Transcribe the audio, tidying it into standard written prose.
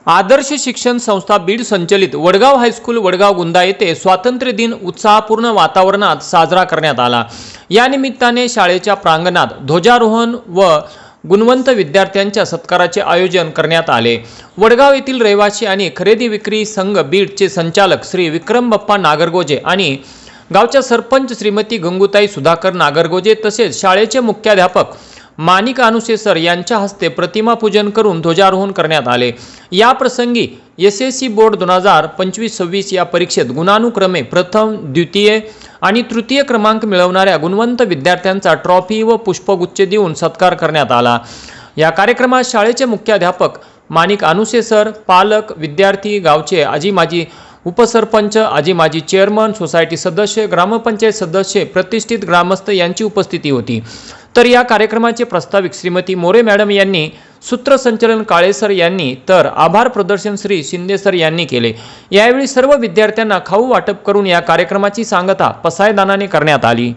आदर्श शिक्षण संस्था बीड संचलित वडगाव हायस्कूल वडगाव गुंदा येथे स्वातंत्र्य दिन उत्साहपूर्ण वातावरणात साजरा करण्यात आला। या निमित्ताने शाळेच्या प्रांगणात ध्वजारोहण व गुणवंत विद्यार्थ्यांच्या सत्काराचे आयोजन करण्यात आले। वडगाव येथील रहिवासी आणि खरेदी विक्री संघ बीडचे संचालक श्री विक्रम बाप्पा नागरगोजे आणि गावच्या सरपंच श्रीमती गंगूताई सुधाकर नागरगोजे तसेच शाळेचे मुख्याध्यापक माणिक अनुसे सर यांच्या हस्ते प्रतिमा पूजन करून ध्वजारोहण करण्यात आले। या प्रसंगी एसएससी बोर्ड 2025-26 या परीक्षेत गुणानुक्रमे प्रथम, द्वितीय आणि तृतीय क्रमांक मिळवणाऱ्या गुणवंत विद्यार्थ्यांचा ट्रॉफी व पुष्पगुच्छ देऊन सत्कार करण्यात आला। या कार्यक्रमात शाळेचे मुख्याध्यापक माणिक अनुसे सर, पालक, विद्यार्थी, गावचे आजी माजी उपसरपंच, आजी माजी चेअरमन, सोसायटी सदस्य, ग्रामपंचायत सदस्य, प्रतिष्ठित ग्रामस्थ यांची उपस्थिती होती। तर या कार्यक्रमाचे प्रस्ताविक श्रीमती मोरे मॅडम यांनी, सूत्रसंचालन काळे सर यांनी, तर आभार प्रदर्शन श्री शिंदे सर यांनी केले। यावेळी सर्व विद्यार्थ्यांना खाऊ वाटप करून या कार्यक्रमाची सांगता पसायदानाने करण्यात आली।